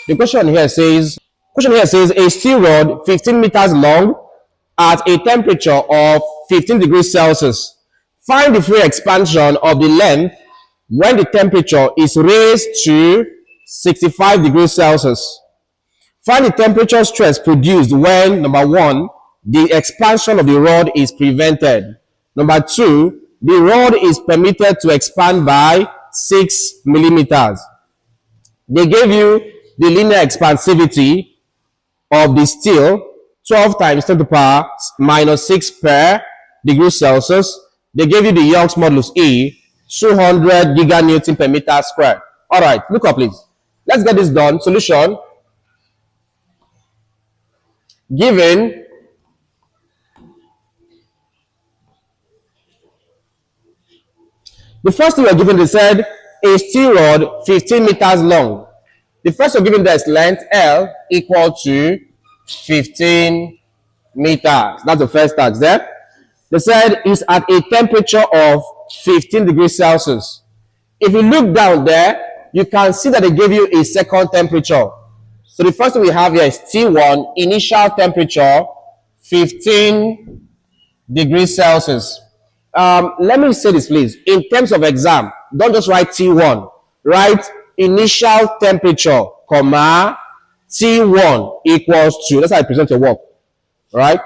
The question here says a steel rod 15 meters long at a temperature of 15 degrees Celsius. Find the free expansion of the length when the temperature is raised to 65 degrees Celsius. Find the temperature stress produced when, number one, the expansion of the rod is prevented. Number two, the rod is permitted to expand by 6 millimeters. They gave you the linear expansivity of the steel, 12 times 10 to the power minus 6 per degree Celsius. They gave you the Young's modulus E, 200 giganewton per meter squared. All right, look up, please. Let's get this done. Solution. Given the first thing we are given, they said a steel rod 15 meters long. The first one given there is length L equal to 15 meters. That's the first task there. They said it's at a temperature of 15 degrees Celsius. If you look down there, you can see that they gave you a second temperature. So the first thing we have here is T1, initial temperature 15 degrees Celsius. Let me say this, please. In terms of exam, don't just write T1. Write initial temperature, comma, T1 equals 2. That's how I present your work. Right?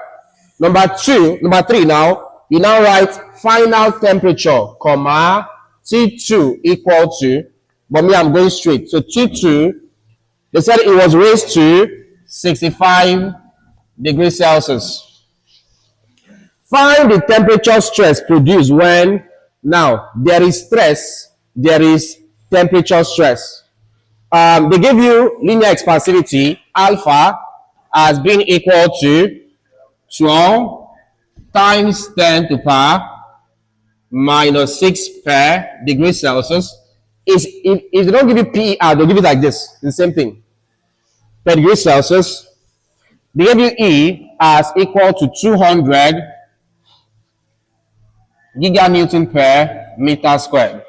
Number 3 now, you now write final temperature, comma, T2 equal to, but me, I'm going straight. So T2, they said it was raised to 65 degrees Celsius. Find the temperature stress produced when, now, there is stress, there is temperature stress. They give you linear expansivity, alpha, as being equal to 12 times 10 to the power minus 6 per degree Celsius. If they don't give you PER, they'll give you like this. The same thing. Per degree Celsius. They give you E as equal to 200 giganewton per meter squared.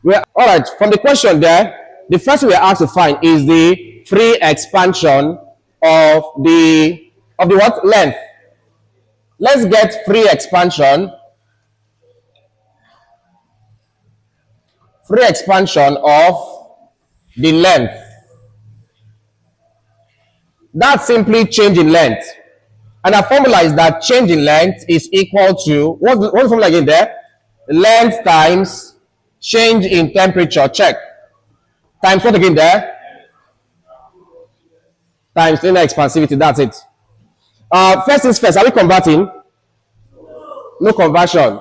Well, all right, from the question there, the first thing we are asked to find is the free expansion of the what? Length. Let's get free expansion. Free expansion of the length. That's simply change in length. And our formula is that change in length is equal to, what's the formula again there? Length times change in temperature, check. Times what again there? Times linear expansivity, that's it. First things first, are we converting? No conversion.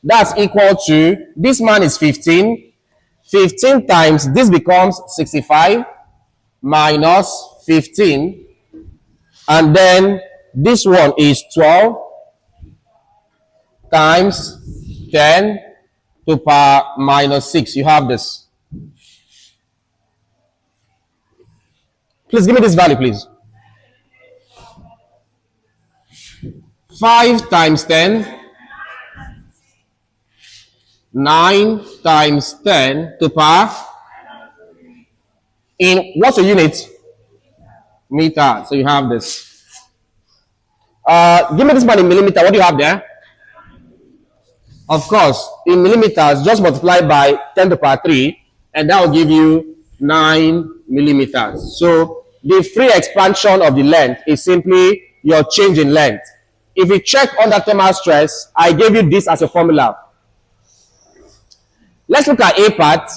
That's equal to, this man is 15. 15 times, this becomes 65 minus 15. And then this one is 12 times 10 to the power minus 6. You have this. Please give me this value, please. 5 times 10. 9 times 10 to the power. In what's the unit? Meter. So you have this. Give me this one in millimeter. What do you have there? Of course, in millimeters, just multiply by 10 to the power 3, and that will give you 9 millimeters. So the free expansion of the length is simply your change in length. If you check under thermal stress, I gave you this as a formula. Let's look at A part.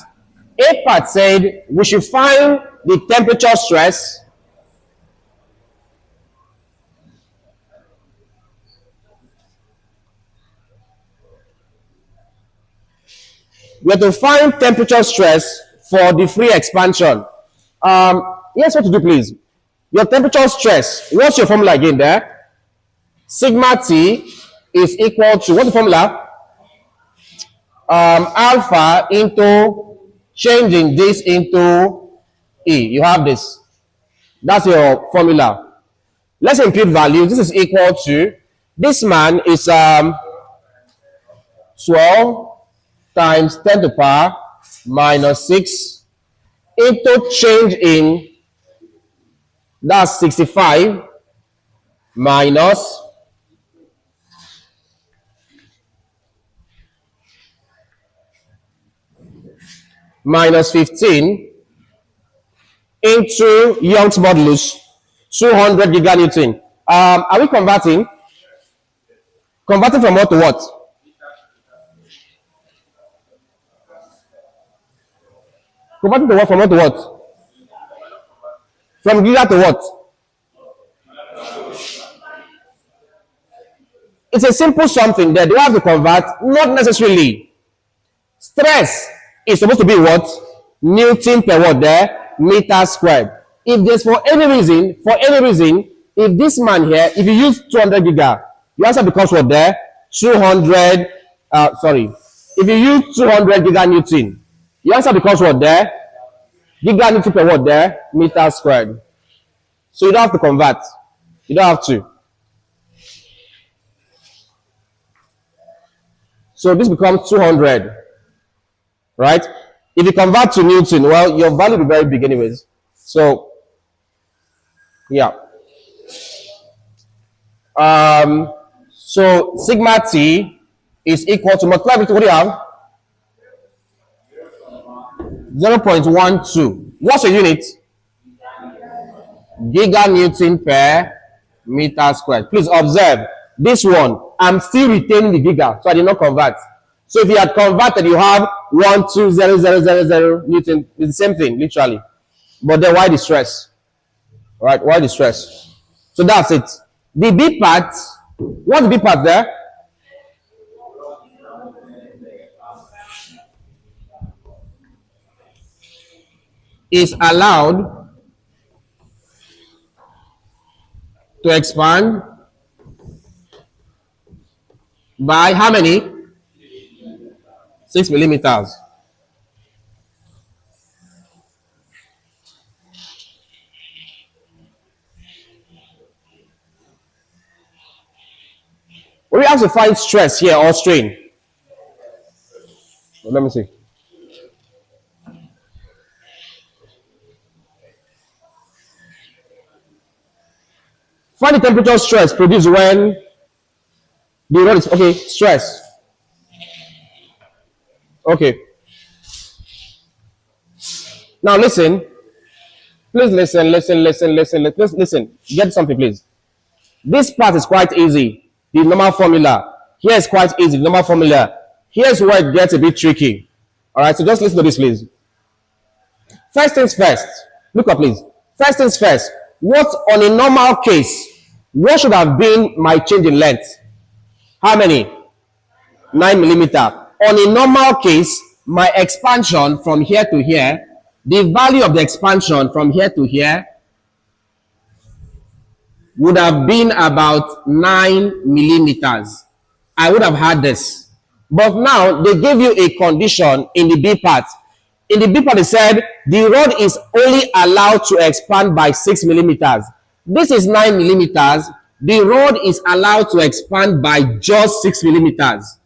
A part said we should find the temperature stress we have to find temperature stress for the free expansion. Here's what to do, please. Your temperature stress, what's your formula again there? Sigma T is equal to, what's the formula? Alpha into changing this into E. You have this. That's your formula. Let's impute value. This is equal to, this man is 12 times 10 to the power minus 6 into change in, that's 65, minus minus 15 into Young's modulus, 200 giganewton. Are we converting? Converting from what to what? Converting to what, from what to what? From giga to what? It's a simple something that you have to convert, not necessarily. Stress is supposed to be what? Newton per what there? Meter squared. If there's for any reason, if this man here, if you use 200 giga, your answer becomes what there? 200, If you use 200 giganewton, your answer becomes what there? Giganewton per what there? Meter squared. So you don't have to convert. You don't have to. So this becomes 200, right? If you convert to Newton, well, your value will be very big anyways. So, yeah. So sigma t is equal to, multiply with, what do you have? 0.12. What's your unit? Giganewton per meter squared. Please observe this one. I'm still retaining the giga, so I did not convert. So if you had converted, you have 120,000 Newton. It's the same thing, literally. But then why the stress? Right? Why the stress? So that's it. The B part, what's the B part there? Is allowed to expand by how many? 6 millimeters. We have to find stress here or strain. Let me see. Find the temperature stress produced when the rod is, okay, stress. Okay. Now listen. Please listen. Get something, please. This part is quite easy. The normal formula. Here is quite easy. The normal formula. Here's where it gets a bit tricky. All right, so just listen to this, please. First things first. Look up, please. First things first. What on a normal case, what should have been my change in length? How many? 9 millimeter. On a normal case, my expansion from here to here, the value of the expansion from here to here would have been about 9 millimeters. I would have had this. But now they give you a condition in the B part. In the B part, they said the rod is only allowed to expand by 6 millimeters. This is 9 millimeters. The rod is allowed to expand by just 6 millimeters.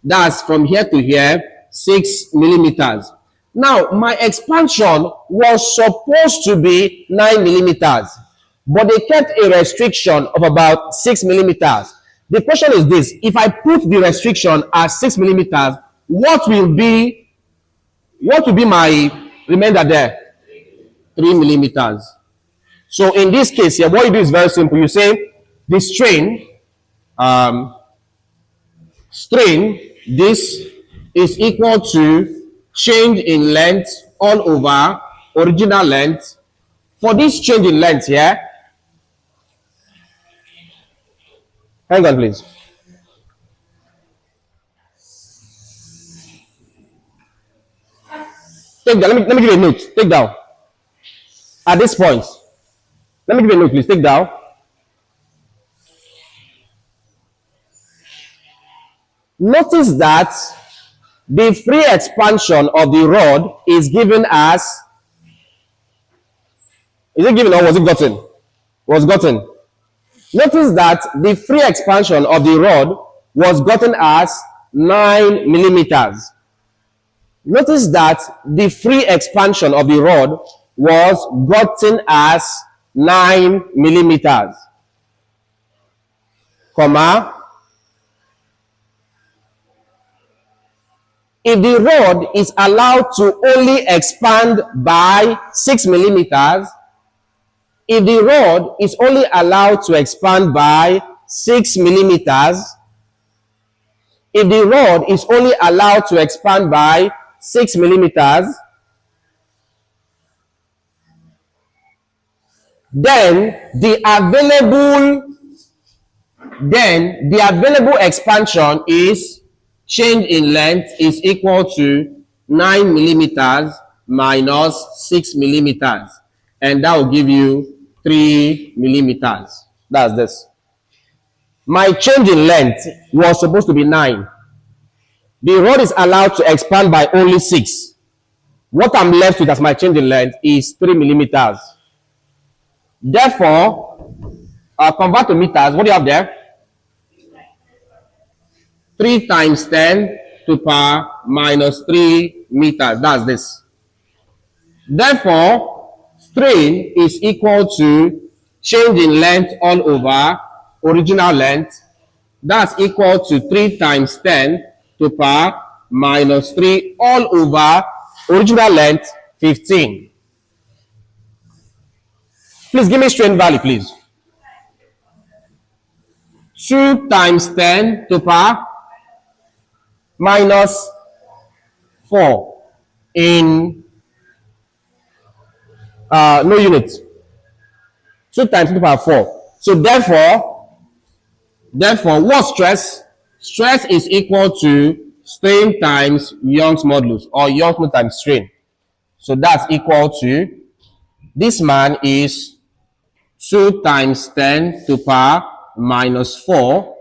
That's from here to here, 6 millimeters. Now, my expansion was supposed to be 9 millimeters, but they kept a restriction of about 6 millimeters. The question is this: if I put the restriction at 6 millimeters, what will be my remainder there? 3 millimeters. So in this case here, what you do is very simple. You say the strain, this is equal to change in length all over original length. For this change in length here, hang on please. Take down, let me give you a note. Take down. At this point, let me give you a note, please. Take down. Notice that the free expansion of the rod is given as, is it given or was it gotten? Was gotten. Notice that the free expansion of the rod was gotten as 9 millimeters. Notice that the free expansion of the rod was gotten as 9 millimeters, comma, if the rod is allowed to only expand by 6 millimeters, if the rod is only allowed to expand by 6 millimeters, if the rod is only allowed to expand by 6 millimeters, then the available expansion is change in length is equal to 9 millimeters minus 6 millimeters, and that will give you 3 millimeters. That's this. My change in length was supposed to be 9. The rod is allowed to expand by only 6. What I'm left with as my change in length is 3 millimeters. Therefore, convert to meters. What do you have there? 3 times 10 to power minus 3 meters. That's this. Therefore, strain is equal to change in length all over original length. That's equal to 3 times 10 to power minus 3 all over original length 15. Please give me strain value, please. 2 times 10 to power minus 4 in no unit. 2 times 10 to the power 4. So therefore, what stress? Stress is equal to strain times Young's modulus, or Young's modulus times strain. So that's equal to, this man is 2 times 10 to the power minus 4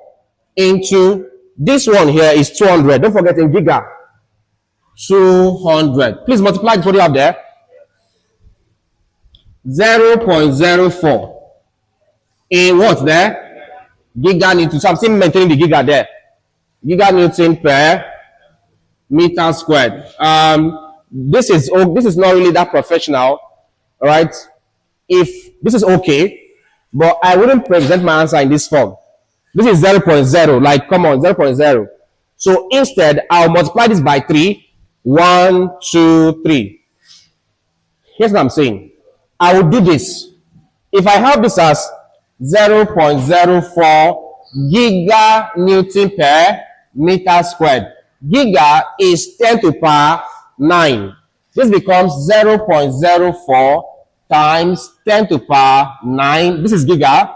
into, this one here is 200. Don't forget in giga. 200. Please multiply what you have there. 0.04 in what there? Giganewton. So I'm still maintaining the giga there. Giganewton per meter squared. This is not really that professional, right? If this is okay, but I wouldn't present my answer in this form. This is 0.0. Like, come on, 0.0. So instead, I'll multiply this by 3. 1, 2, 3. Here's what I'm saying. I will do this. If I have this as 0.04 giganewton per meter squared, giga is 10 to the power 9. This becomes 0.04 times 10 to the power 9. This is giga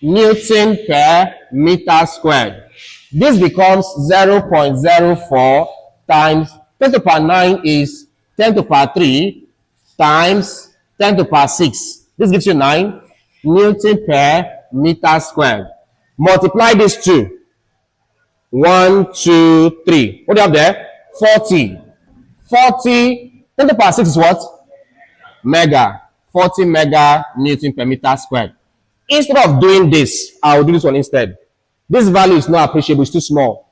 newton per meter squared. This becomes 0.04 times 10 to the power 9 is 10 to the power 3 times 10 to the power 6. This gives you 9 Newton per meter squared. Multiply this two. 1, 2, 3. What do you have there? 40. 40. 10 to the power 6 is what? Mega. 40 mega Newton per meter squared. Instead of doing this, I will do this one instead. This value is not appreciable. It's too small.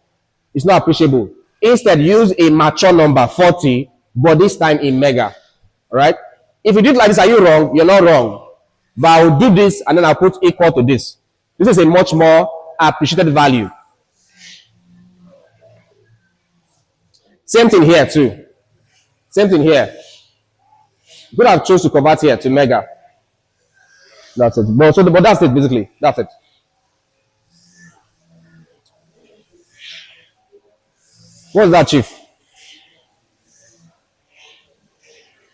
It's not appreciable. Instead, use a mature number, 40, but this time in mega. All right? If you do it like this, are you wrong? You're not wrong. But I will do this and then I'll put equal to this. This is a much more appreciated value. Same thing here too. Same thing here. You could have chosen to convert here to mega. That's it. But that's it basically. That's it. What's that, Chief?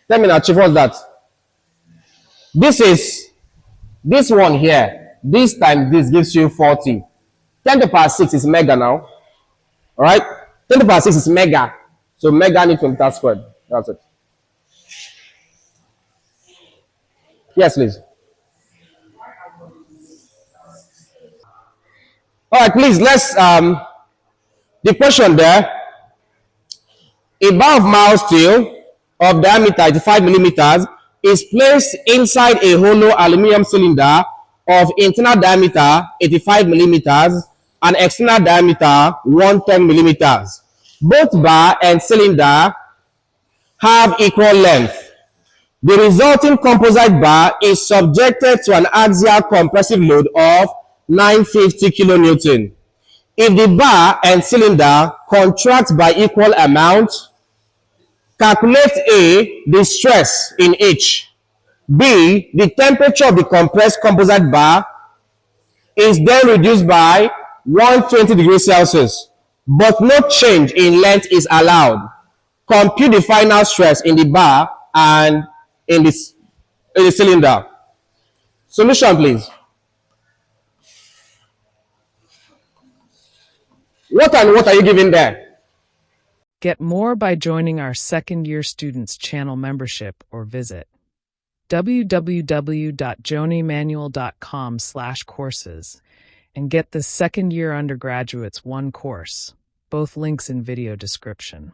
Tell me now, Chief, what's that? This one here. This times this gives you 40. 10 to the power 6 is mega now. All right? 10 to the power 6 is mega. So mega Newton meter squared. That's it. Yes, please. All right, please, let's, the question there. A bar of mild steel of diameter 85 millimeters is placed inside a hollow aluminum cylinder of internal diameter 85 millimeters an external diameter 110 millimeters. Both bar and cylinder have equal length. The resulting composite bar is subjected to an axial compressive load of 950 kilonewton. If the bar and cylinder contract by equal amount, calculate A, the stress in H. B, the temperature of the compressed composite bar is then reduced by 120 degrees Celsius, but no change in length is allowed. Compute the final stress in the bar and in the cylinder. Solution, please. What and what are you giving there? Get more by joining our second-year students channel membership or visit www.jonimanual.com/courses and get the second-year undergraduates one course. Both links in video description.